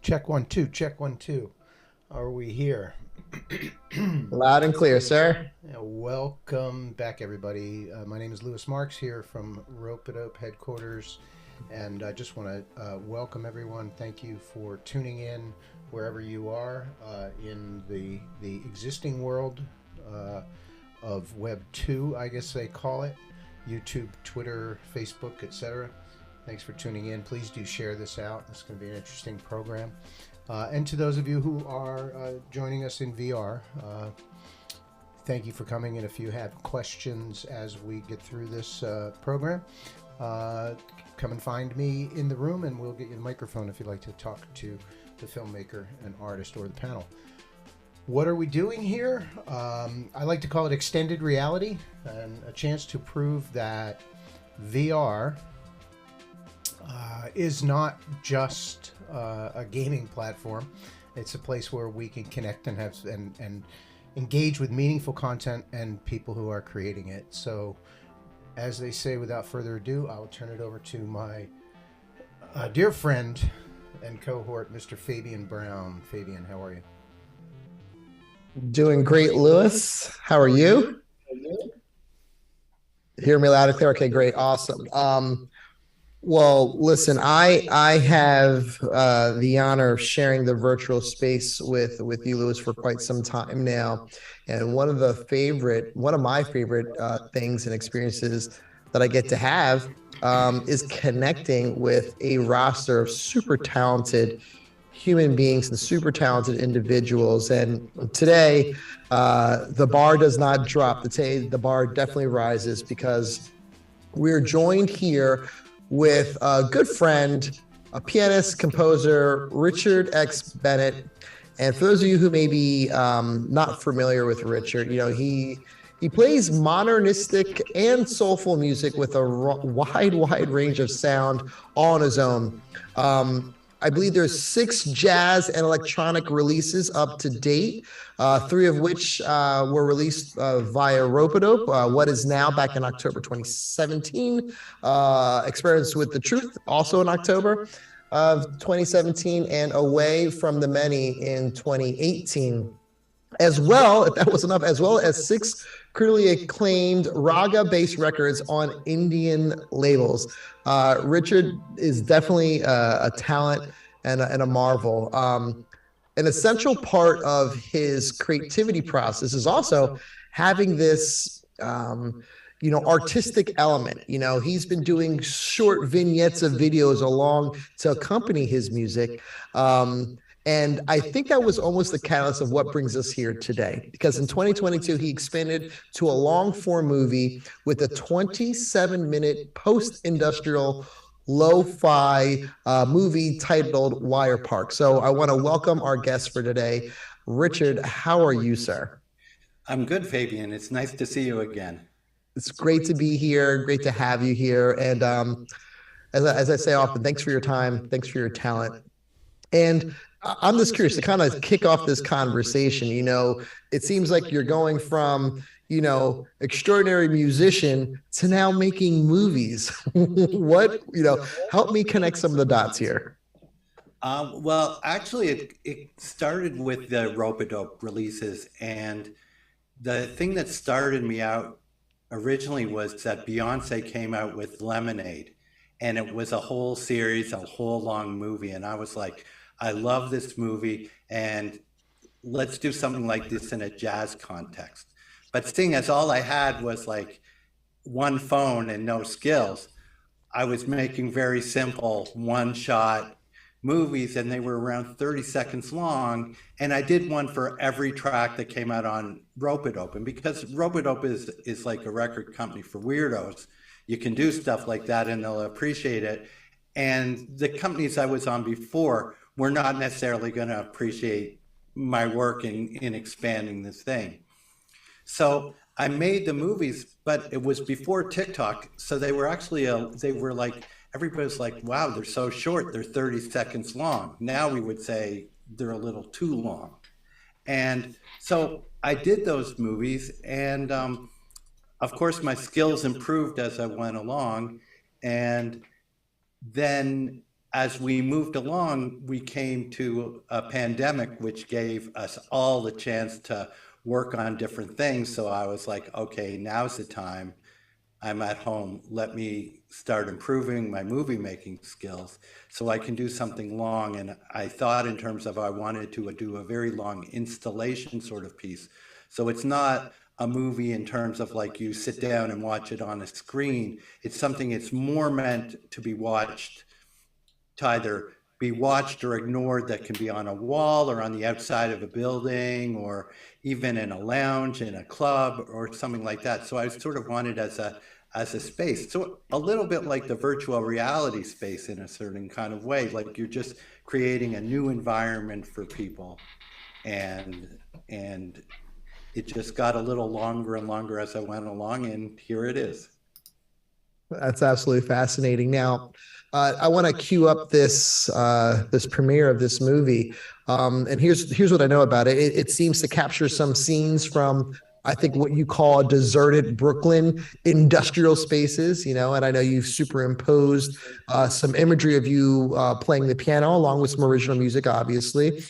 Check one, two, check one, two. Are we here? Loud and clear, sir. Welcome back, everybody. My name is Lewis Marks here from Rope It Up headquarters, and I just want to welcome everyone. Thank you for tuning in wherever you are in the existing world of Web 2, I guess they call it. YouTube, Twitter, Facebook, etc. Thanks for tuning in. Please do share this out. It's going to be an interesting program. And to those of you who are joining us in VR, thank you for coming. And if you have questions as we get through this program, come and find me in the room and we'll get you the microphone if you'd like to talk to the filmmaker, an artist, or the panel. What are we doing here? I like to call it extended reality, and a chance to prove that VR is not just a gaming platform. It's a place where we can connect and have and engage with meaningful content and people who are creating it. So, as they say, without further ado, I'll turn it over to my dear friend and cohort, Mr. Fabian Brown. Fabian, how are you? Doing great, Lewis. How are you? Hear me loud and clear? Okay, great. Awesome. Well, listen, I have the honor of sharing the virtual space with you, Lewis, for quite some time now. And one of my favorite things and experiences that I get to have is connecting with a roster of super talented human beings and super talented individuals. And today, the bar does not drop. The bar definitely rises because we're joined here with a good friend, a pianist, composer, Richard X. Bennett. And for those of you who may be not familiar with Richard, he plays modernistic and soulful music with a wide range of sound all on his own. I believe there's 6 jazz and electronic releases up to date, 3 of which were released via Rope It Up, what is now back in October 2017, Experience with the Truth, also in October of 2017, and Away from the Many in 2018. As well, if that was enough, as well as 6 critically acclaimed raga-based records on Indian labels. Richard is definitely a talent and a marvel. An essential part of his creativity process is also having this, artistic element. He's been doing short vignettes of videos along to accompany his music. And I think that was almost the catalyst of what brings us here today. Because in 2022, he expanded to a long-form movie with a 27-minute post-industrial lo-fi movie titled WIREPARK. So I want to welcome our guest for today. Richard, how are you, sir? I'm good, Fabian. It's nice to see you again. It's great to be here. Great to have you here. And as I say often, thanks for your time. Thanks for your talent. And I'm just curious to kind of kick off this conversation. It seems like you're going from, extraordinary musician to now making movies. Help me connect some of the dots here. Well, actually, it started with the Rope It Up releases. And the thing that started me out originally was that Beyonce came out with Lemonade. And it was a whole series, a whole long movie. And I was like, I love this movie, and let's do something like this in a jazz context. But seeing as all I had was like one phone and no skills, I was making very simple one-shot movies, and they were around 30 seconds long. And I did one for every track that came out on Rope It Up. And because Rope It Up is like a record company for weirdos, you can do stuff like that and they'll appreciate it. And the companies I was on before were not necessarily going to appreciate my work in expanding this thing. So I made the movies, but it was before TikTok. So they were actually, everybody was like, wow, they're so short. They're 30 seconds long. Now we would say they're a little too long. And so I did those movies. And of course, my skills improved as I went along. And then as we moved along, we came to a pandemic, which gave us all the chance to work on different things. So I was like, okay, now's the time. I'm at home. Let me start improving my movie making skills so I can do something long. And I thought in terms of I wanted to do a very long installation sort of piece. So it's not a movie in terms of like you sit down and watch it on a screen. It's something it's more meant to be watched, to either be watched or ignored, that can be on a wall or on the outside of a building or even in a lounge in a club or something like that. So I sort of wanted as a space, so a little bit like the virtual reality space in a certain kind of way, like you're just creating a new environment for people. And it just got a little longer and longer as I went along, and here it is. That's absolutely fascinating. Now, I want to cue up this this premiere of this movie, and here's what I know about it. It seems to capture some scenes from, I think, what you call deserted Brooklyn industrial spaces. You know, and I know you've superimposed some imagery of you playing the piano along with some original music, obviously.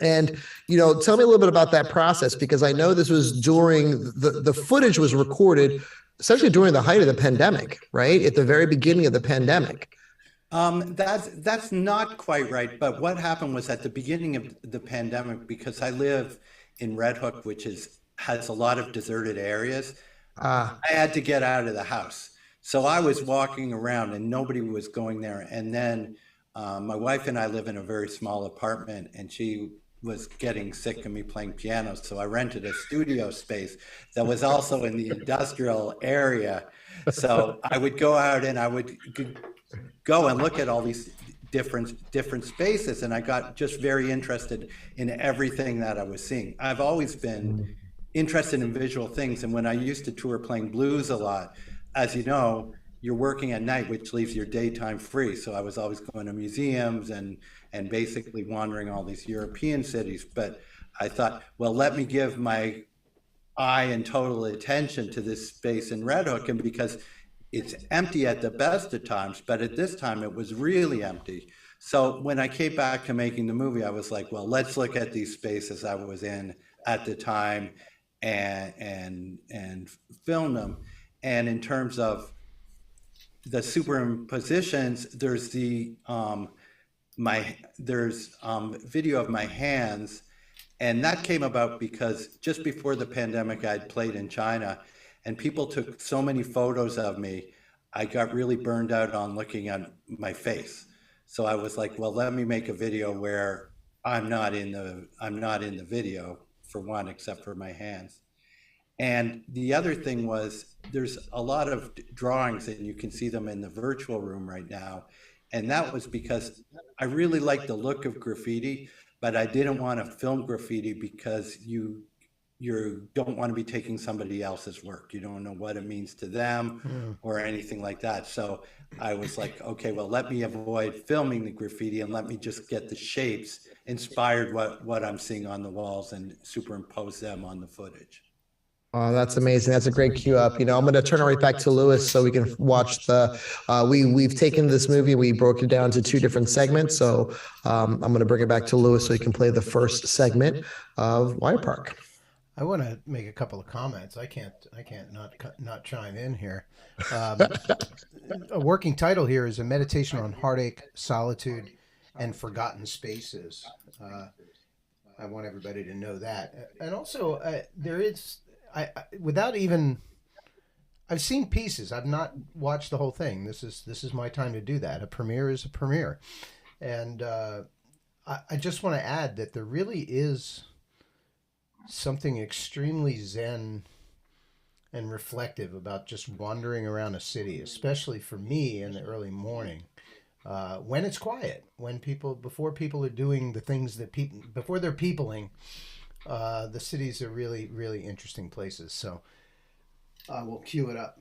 And, you know, tell me a little bit about that process, because I know this was during the footage was recorded essentially during the height of the pandemic, right? At the very beginning of the pandemic. That's not quite right. But what happened was at the beginning of the pandemic, because I live in Red Hook, which has a lot of deserted areas, I had to get out of the house. So I was walking around and nobody was going there. And then my wife and I live in a very small apartment, and she was getting sick of me playing piano. So I rented a studio space that was also in the industrial area. So I would go out and I would go and look at all these different spaces, and I got just very interested in everything that I was seeing. I've always been interested in visual things, and when I used to tour playing blues a lot, as you know, you're working at night, which leaves your daytime free. So I was always going to museums and basically wandering all these European cities. But I thought, well, let me give my eye and total attention to this space in Red Hook, and because it's empty at the best of times, but at this time it was really empty. So when I came back to making the movie, I was like, well, let's look at these spaces I was in at the time and film them. And in terms of the superimpositions, there's the video of my hands, and that came about because just before the pandemic, I'd played in China, and people took so many photos of me, I got really burned out on looking at my face. So I was like, well, let me make a video where I'm not in the video, for one, except for my hands. And the other thing was, there's a lot of drawings, and you can see them in the virtual room right now. And that was because I really like the look of graffiti, but I didn't want to film graffiti because you don't want to be taking somebody else's work. You don't know what it means to them or anything like that. So I was like, okay, well, let me avoid filming the graffiti and let me just get the shapes inspired what I'm seeing on the walls and superimpose them on the footage. Oh, that's amazing. That's a great cue up. You know, I'm going to turn it right back to Lewis so we can watch the, we've taken this movie, we broke it down to two different segments. So I'm going to bring it back to Lewis so he can play the first segment of WIREPARK. I want to make a couple of comments. I can't not chime in here. A working title here is a meditation on heartache, solitude, and forgotten spaces. I want everybody to know that. And also, there is, without even, I've seen pieces. I've not watched the whole thing. This is my time to do that. A premiere is a premiere, and I just want to add that there really is something extremely zen and reflective about just wandering around a city, especially for me in the early morning, when it's quiet, before people are doing the things that before they're peopling. The cities are really, really interesting places. So we'll cue it up.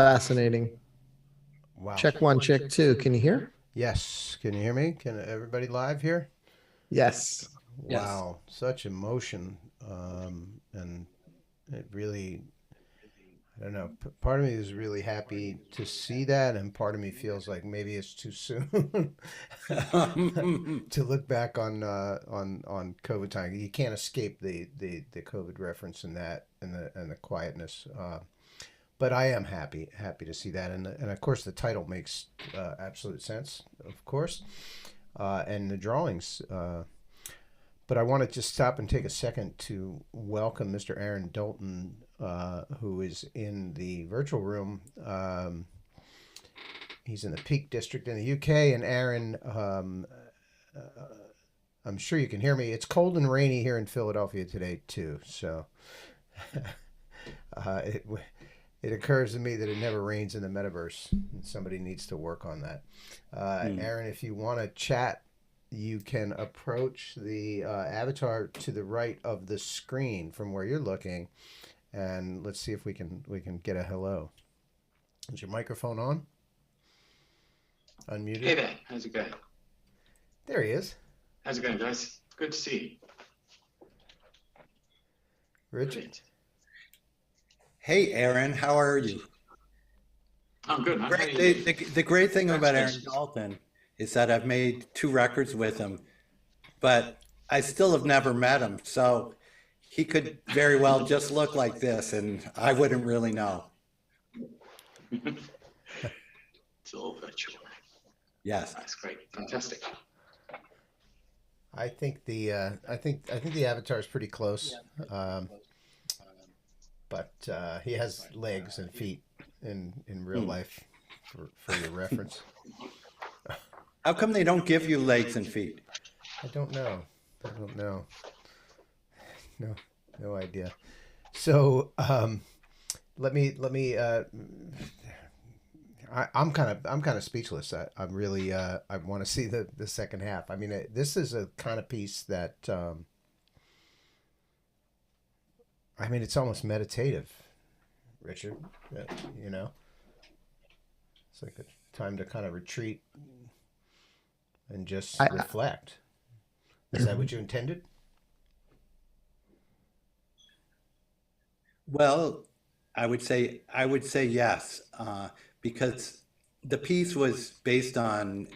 fascinating. Wow. Check one, check two. Can you hear? Yes. Can you hear me? Can everybody live here? Yes. Wow. Such emotion. And it really, I don't know. Part of me is really happy to see that, and part of me feels like maybe it's too soon to look back on COVID time. You can't escape the COVID reference in that and the quietness. But I am happy to see that, and of course the title makes absolute sense, of course, and the drawings. But I want to just stop and take a second to welcome Mr. Aaron Dalton, who is in the virtual room. He's in the Peak District in the UK. And Aaron, I'm sure you can hear me. It's cold and rainy here in Philadelphia today, too. So it occurs to me that it never rains in the metaverse. And somebody needs to work on that. Aaron, if you want to chat, you can approach the avatar to the right of the screen from where you're looking, and let's see if we can get a hello. Is your microphone on? Unmuted? Hey there, how's it going? There he is. How's it going, guys? Good to see you. Richard? Brilliant. Hey, Aaron, how are you? I'm good, man. How are you? The great thing about Aaron Dalton is that I've made 2 records with him, but I still have never met him. So he could very well just look like this, and I wouldn't really know. It's all virtual. Yes. That's great. Fantastic. I think the avatar is pretty close, but he has legs and feet in real life for your reference. How come they don't give you legs and feet? I don't know. No idea. So let me. I'm kind of speechless. I'm really. I want to see the second half. I mean, this is a kind of piece that. I mean, it's almost meditative, Richard. You know, it's like a time to kind of retreat and just reflect. Is that what you intended? Well, I would say yes, because the piece was based on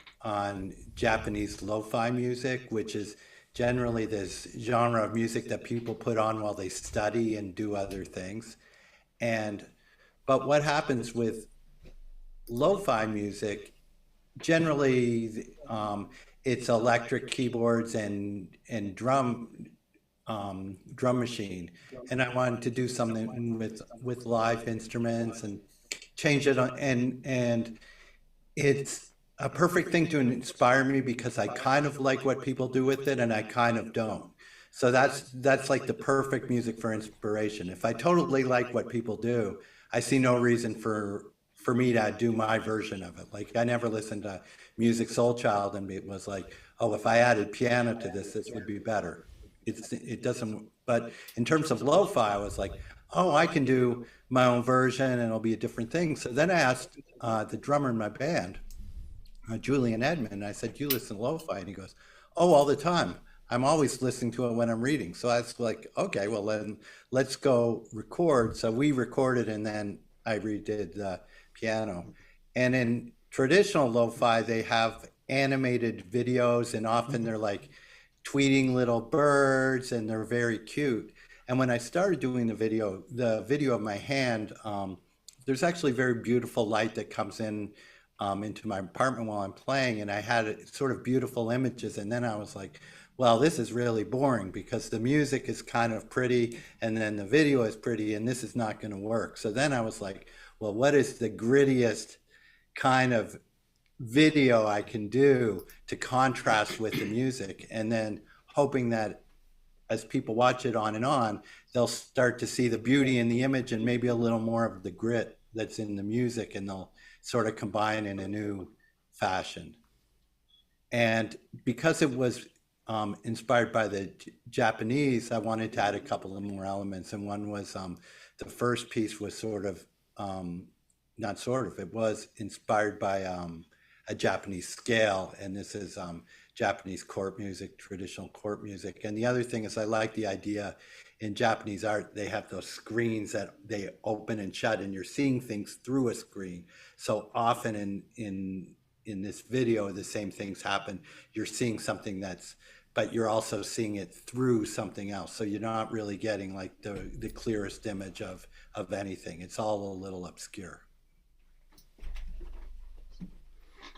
Japanese lo-fi music, which is generally this genre of music that people put on while they study and do other things. But what happens with lo-fi music, generally it's electric keyboards and drum machine, and I wanted to do something with live instruments and change it on, and it's a perfect thing to inspire me because I kind of like what people do with it and I kind of don't. So that's like the perfect music for inspiration. If I totally like what people do, I see no reason for me to do my version of it. Like, I never listened to Music Soul Child and it was like, oh, if I added piano to this would be better. It doesn't, but in terms of lo-fi, I was like, oh, I can do my own version and it'll be a different thing. So then I asked the drummer in my band, Julian Edmond, I said, you listen to lo-fi? And he goes, oh, all the time. I'm always listening to it when I'm reading. So I was like, okay, well then let's go record. So we recorded and then I redid the piano. And in traditional lo-fi, they have animated videos and often they're like tweeting little birds and they're very cute. And when I started doing the video of my hand, there's actually very beautiful light that comes in into my apartment while I'm playing, and I had sort of beautiful images. And then I was like, well, this is really boring because the music is kind of pretty and then the video is pretty and this is not going to work. So then I was like, well, what is the grittiest kind of video I can do to contrast with the music? And then hoping that as people watch it on, they'll start to see the beauty in the image and maybe a little more of the grit that's in the music, and they'll sort of combine in a new fashion. And because it was inspired by the Japanese, I wanted to add a couple of more elements. And one was the first piece was sort of not sort of, it was inspired by a Japanese scale, and this is Japanese court music, traditional court music. And the other thing is, I like the idea in Japanese art, they have those screens that they open and shut, and you're seeing things through a screen. So often in this video, the same things happen. You're seeing something but you're also seeing it through something else. So you're not really getting like the clearest image of anything. It's all a little obscure.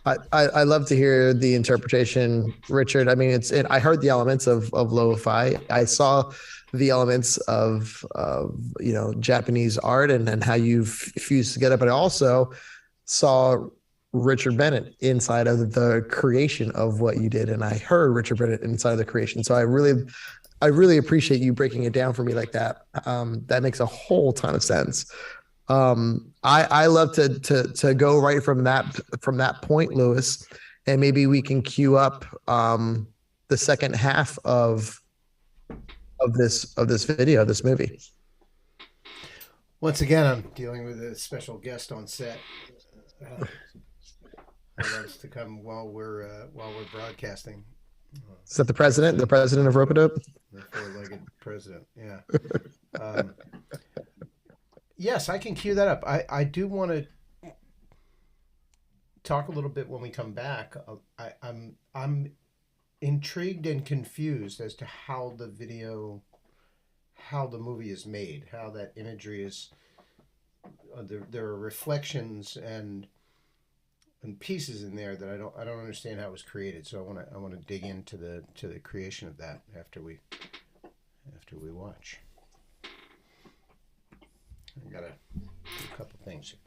I love to hear the interpretation, Richard. I mean, I heard the elements of lo-fi. I saw the elements of Japanese art and how you've fused together, but I also saw Richard Bennett inside of the creation of what you did, and I heard Richard Bennett inside of the creation. So I really appreciate you breaking it down for me like that. That makes a whole ton of sense. I love to go right from that point, Lewis, and maybe we can cue up the second half of this video, this movie. Once again, I'm dealing with a special guest on set. Who loves to come while we're broadcasting. Is that the president of Rope-A-Dope? The four-legged president, yeah. Yes, I can cue that up. I do want to talk a little bit when we come back. I'm intrigued and confused as to how the movie is made, how that imagery is. There are reflections and pieces in there that I don't understand how it was created. So I want to dig into the creation of that after we watch. I gotta do a couple things here.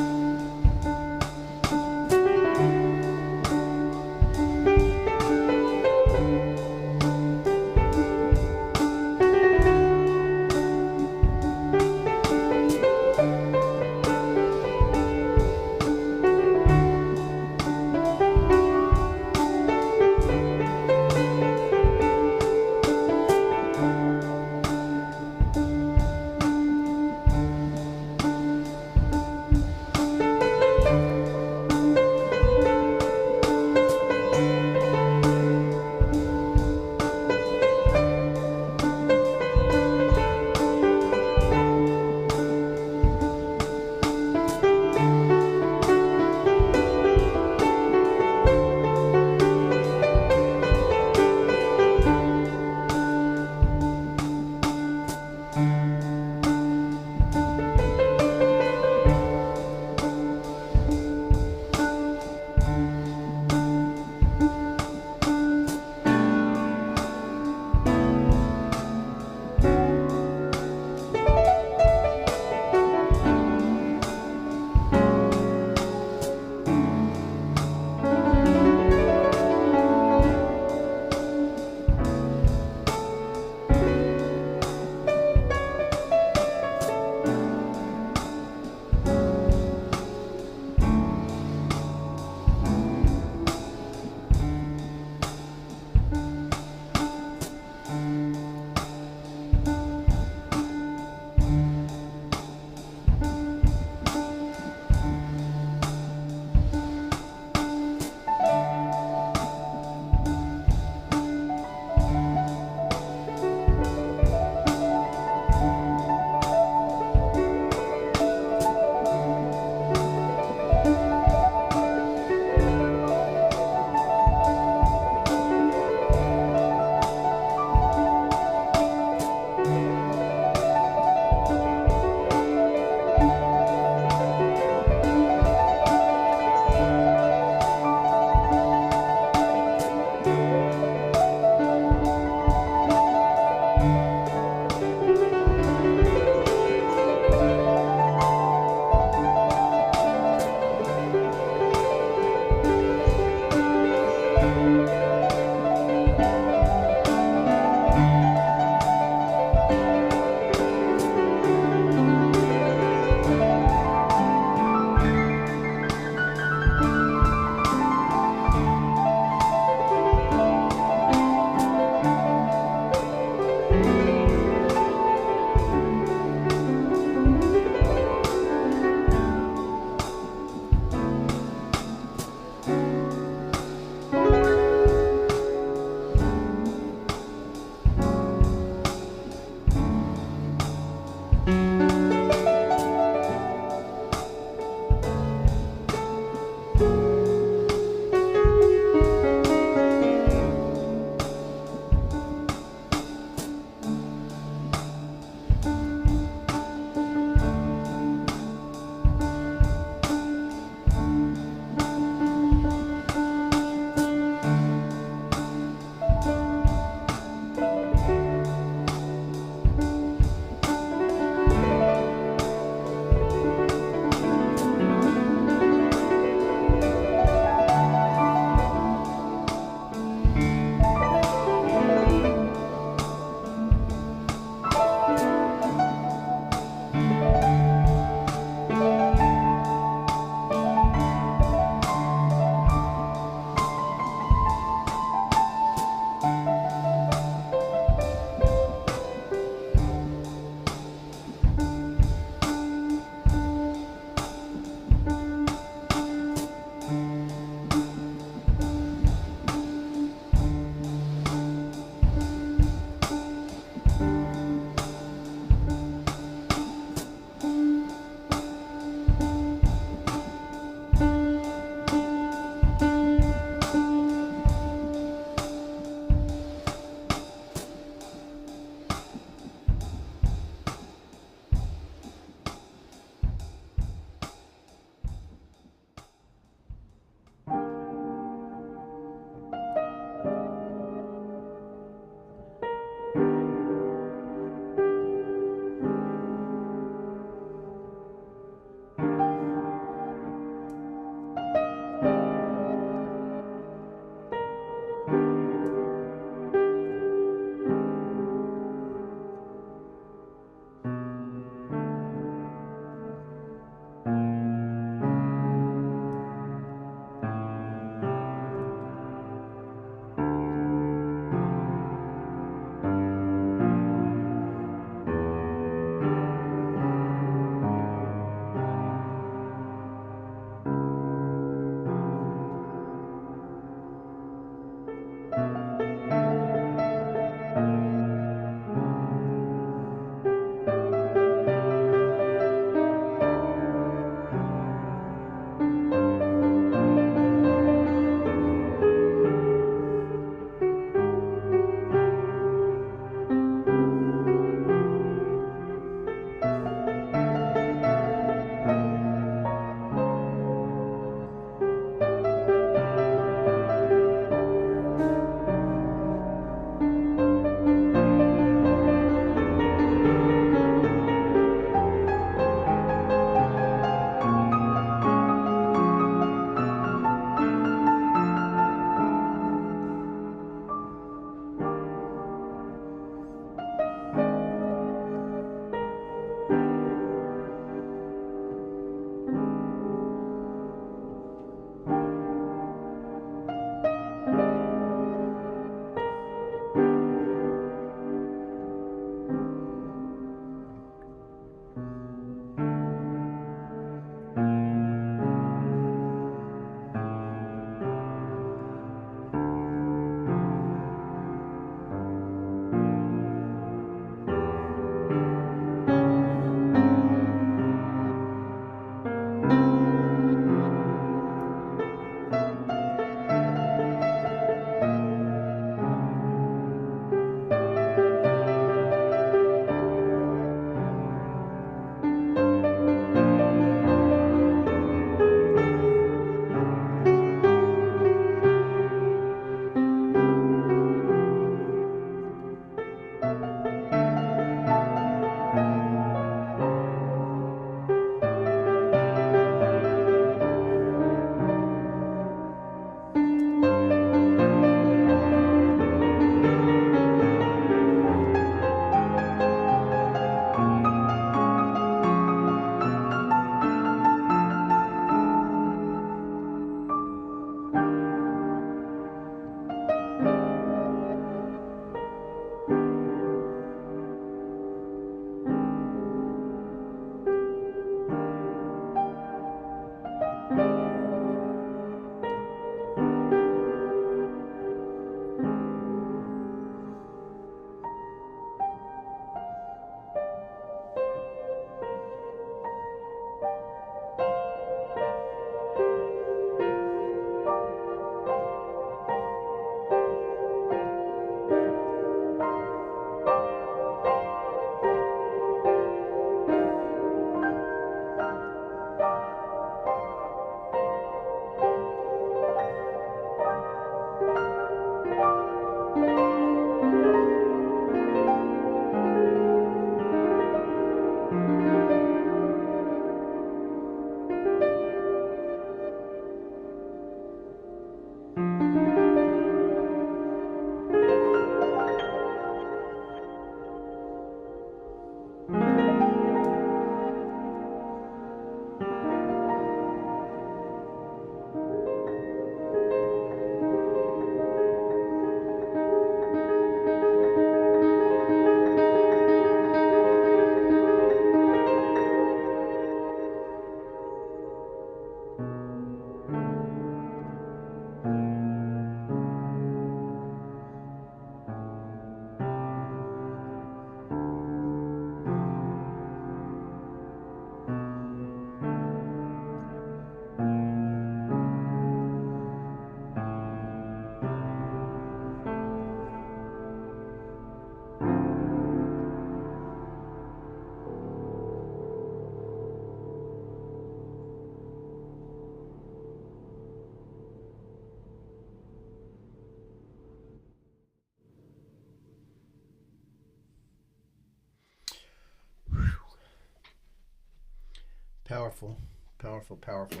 Powerful, powerful, powerful.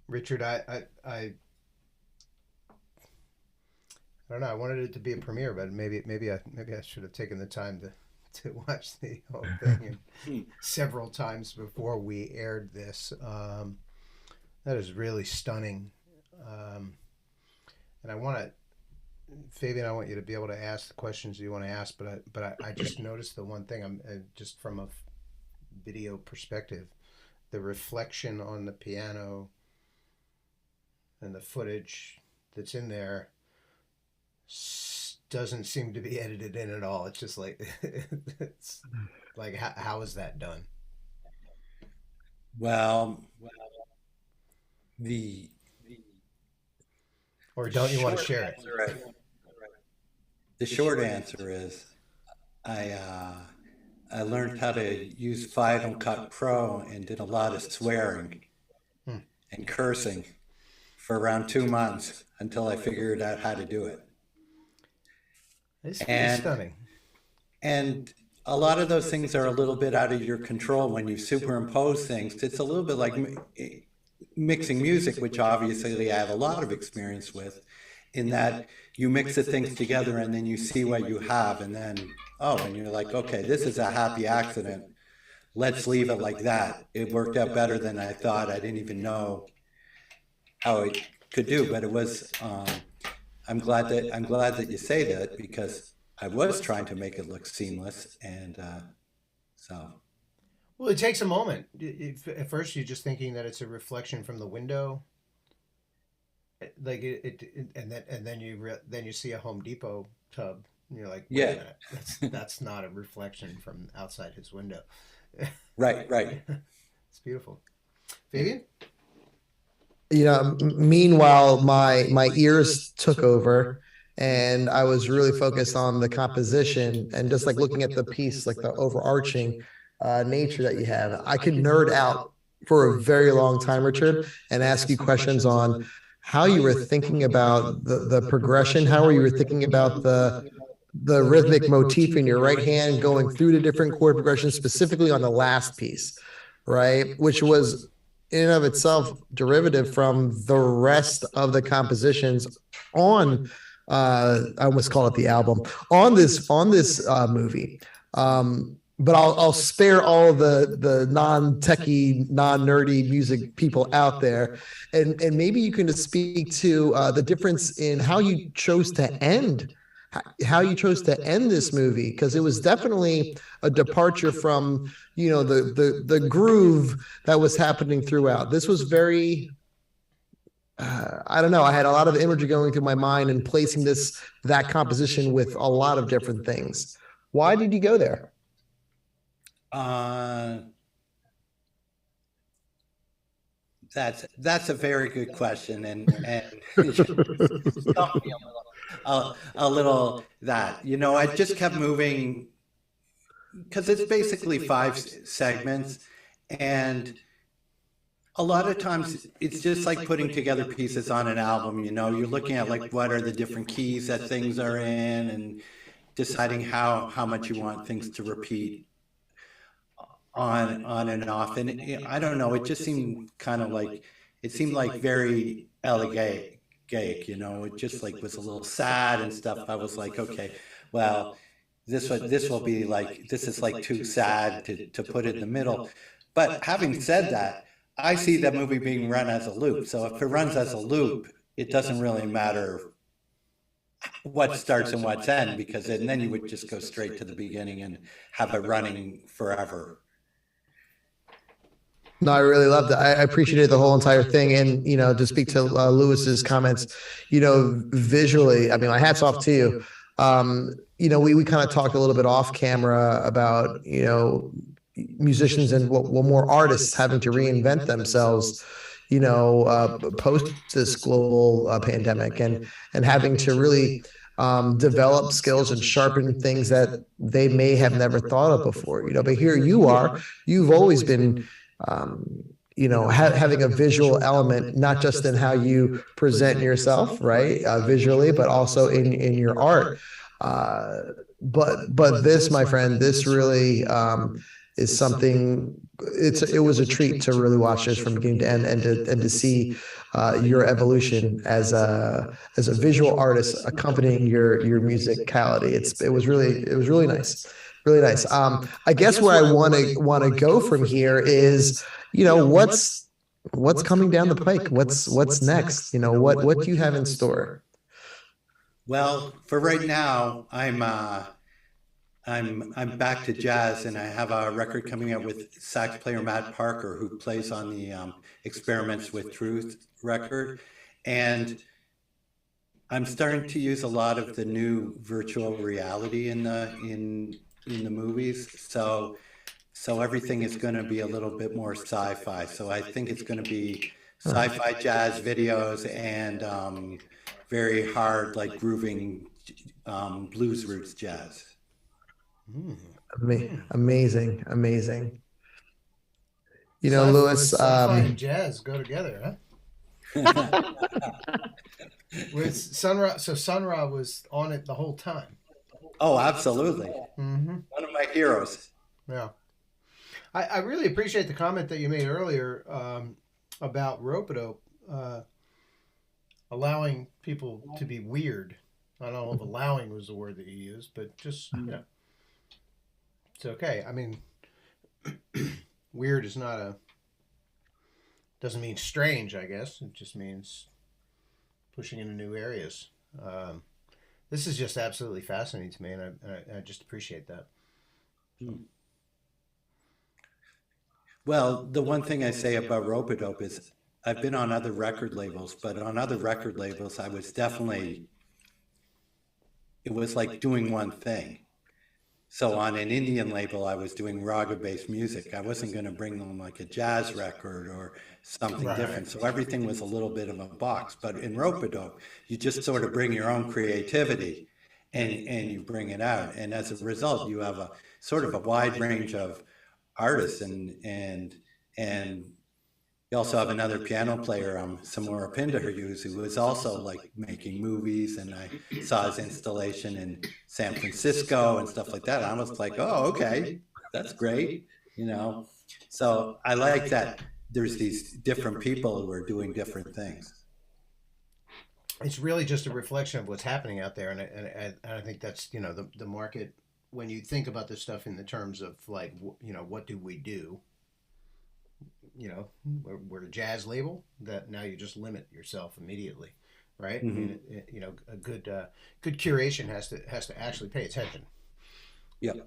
Richard, I don't know. I wanted it to be a premiere, but maybe I should have taken the time to watch the whole thing and several times before we aired this. That is really stunning, and I want to, Fabian, I want you to be able to ask the questions you want to ask, but I just noticed the one thing. I'm just from a video perspective, the reflection on the piano and the footage that's in there doesn't seem to be edited in at all. It's just like, it's like, how is that done? Well, or don't you want to share it? Right. The short answer is I learned how to use Final Cut Pro and did a lot of swearing and cursing for around 2 months until I figured out how to do it. It's pretty stunning. And a lot of those things are a little bit out of your control when you superimpose things. It's a little bit like mixing music, which obviously I have a lot of experience with, in that you mix the things together and then you see what you have, and then, and you're like, okay, this is a happy accident. Let's leave it like that. It worked out better than I thought. I didn't even know how it could do, but it was, I'm glad that you say that, because I was trying to make it look seamless, and so. Well, it takes a moment. At first, you're just thinking that it's a reflection from the window, like and then you see a Home Depot tub, and you're like, wait a minute, that's not a reflection from outside his window. Right. It's beautiful. Fabian? Meanwhile, my ears took over, and I was really focused on the composition and just like looking at the piece, like the overarching nature that you have. I could nerd out for a very long time, Richard, and ask you questions on how you were thinking about the progression, how you were thinking about the rhythmic motif in your right hand going through the different chord progressions, specifically on the last piece, right? Which was in and of itself derivative from the rest of the compositions on I almost call it the album on this movie. But I'll spare all the non-techie, non-nerdy music people out there, and maybe you can just speak to the difference in how you chose to end this movie, because it was definitely a departure from the groove that was happening throughout. This was very I don't know. I had a lot of imagery going through my mind and placing that composition with a lot of different things. Why did you go there? That's a very good question, and a little that, I just kept moving, because it's basically 5 segments, and a lot of times it's just like putting together pieces on an album. You're looking at like what are the different keys that things are in, and deciding how much you want things to repeat on and off. And I don't know, it just seemed kind of like, it seemed like very elegaic, it just like was a little sad and stuff. I was like, okay, well, this will be like, this is like too sad to put it in the middle. But having said that, I see that movie being run as a loop. So if it runs as a loop, it doesn't really matter what starts and what's end, because then you would just go straight to the beginning and have it running forever. No, I really loved it. I appreciated the whole entire thing. And, to speak to Lewis's comments, visually, I mean, my hat's off to you. We kind of talked a little bit off camera about, musicians and more artists having to reinvent themselves, post this global pandemic, and having to really develop skills and sharpen things that they may have never thought of before. But here you've always been having a visual element, not just in how you present yourself, right, visually, but also in your art. But this, my friend, this really is something. It was a treat to really watch this from beginning to end, and to see your evolution as a visual artist accompanying your musicality. It was really nice, really nice. I guess where I want to go from here is, what's coming down the pike? What's next? What do you have in store? Well, for right now, I'm back to jazz, and I have a record coming out with sax player Matt Parker, who plays on the Experiments with Truth record, and I'm starting to use a lot of the new virtual reality in the movies. So everything is going to be a little bit more sci-fi. So I think it's going to be sci-fi jazz videos and very hard, like grooving blues roots jazz. Amazing. Lewis, sci-fi and jazz go together, huh? With Sun Ra, so Sun Ra was on it the whole time. Oh, absolutely. Mm-hmm. One of my heroes. Yeah. I really appreciate the comment that you made earlier about Rope-a-Dope allowing people to be weird. I don't know if allowing was the word that you used, but just, it's okay. I mean, weird is doesn't mean strange, I guess. It just means pushing into new areas. This is just absolutely fascinating to me, and I just appreciate that. Well, the one thing I say about Rope-a-Dope is I've been on other record labels, but on other record labels, I was definitely, it was like doing one thing. So on an Indian label, I was doing raga-based music. I wasn't going to bring them like a jazz record or something different. So everything was a little bit of a box. But in Rope-a-Dope, you just sort of bring your own creativity and you bring it out. And as a result, you have a sort of a wide range of artists, and you also have another piano player, Samora Pindaharuse, who was also like making movies, and I saw his installation in San Francisco and stuff like that. I was like, oh, okay, that's great, So I like that there's these different people who are doing different things. It's really just a reflection of what's happening out there, and I think that's the market. When you think about this stuff in the terms of like, what do we do? We're a jazz label that now you just limit yourself immediately, right? Mm-hmm. I mean, a good curation has to actually pay attention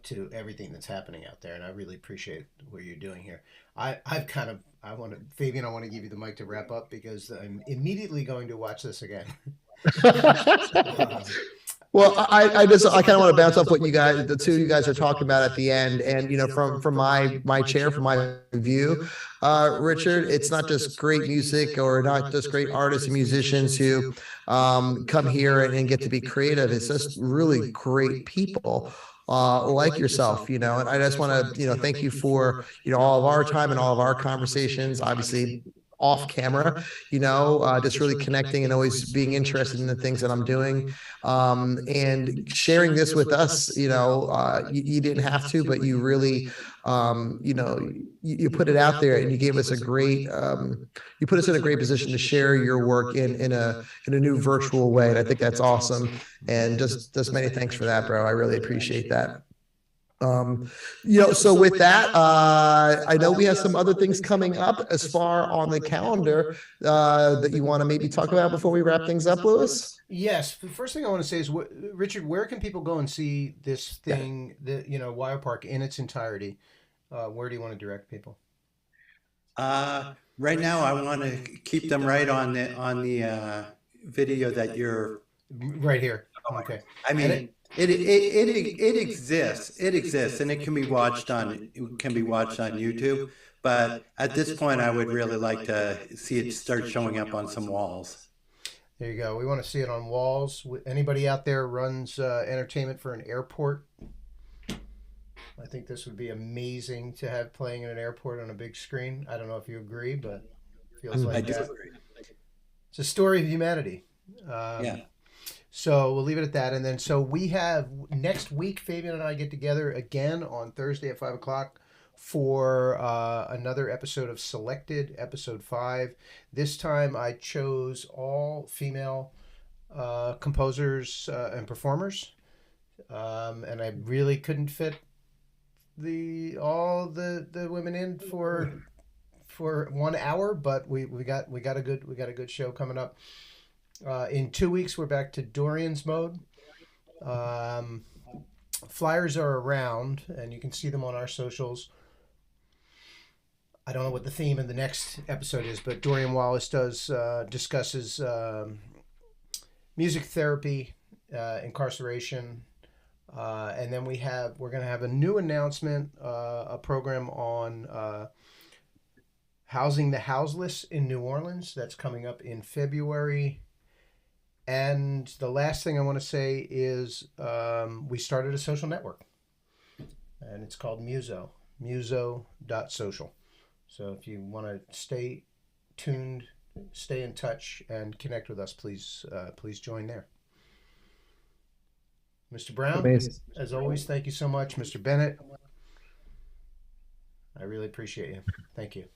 to everything that's happening out there, and I really appreciate what you're doing here. Fabian, I want to give you the mic to wrap up because I'm immediately going to watch this again. Well, I kind of want to bounce off what the two of you guys are talking about at the end, and from my chair, from my view, Richard, it's not just great music or not just great artists and musicians who come here and get to be creative. It's just really great people like yourself, and I just want to thank you for all of our time and all of our conversations. Obviously, off camera, just really connecting and always being interested in the things that I'm doing, and sharing this with us. You didn't have to, but you really, you put it out there, and you gave us you put us in a great position to share your work in a new virtual way. And I think that's awesome. And just many thanks for that, bro. I really appreciate that. So with that, I know we have some other things coming up as far on the calendar that you want to maybe talk about before we wrap things up, Lewis. Yes. The first thing I want to say is, Richard, where can people go and see this thing, WIREPARK in its entirety? Where do you want to direct people? Right now, I want to keep them right on the video that you're right here. Okay. I mean. It exists. It exists, and it can be watched on YouTube. But at this point, I would really like to see it start showing up on some walls. There you go. We want to see it on walls. Anybody out there runs entertainment for an airport? I think this would be amazing to have playing in an airport on a big screen. I don't know if you agree, but it feels like I do that. agree. It's a story of humanity. Yeah. So we'll leave it at that. And then, so we have next week, Fabian and I get together again on Thursday at 5 o'clock for another episode of Selected, episode 5. This time I chose all female composers and performers. And I really couldn't fit all the women in for 1 hour, but we got a good show coming up. In 2 weeks, we're back to Dorian's mode. Flyers are around, and you can see them on our socials. I don't know what the theme of the next episode is, but Dorian Wallace discusses music therapy, incarceration, and then we're going to have a new announcement, a program on housing the houseless in New Orleans. That's coming up in February. And the last thing I want to say is we started a social network, and it's called muso.social. So if you want to stay tuned, stay in touch, and connect with us, please join there. Mr. Brown, Amazing. as always, thank you so much. Mr. Bennett, I really appreciate you. Thank you.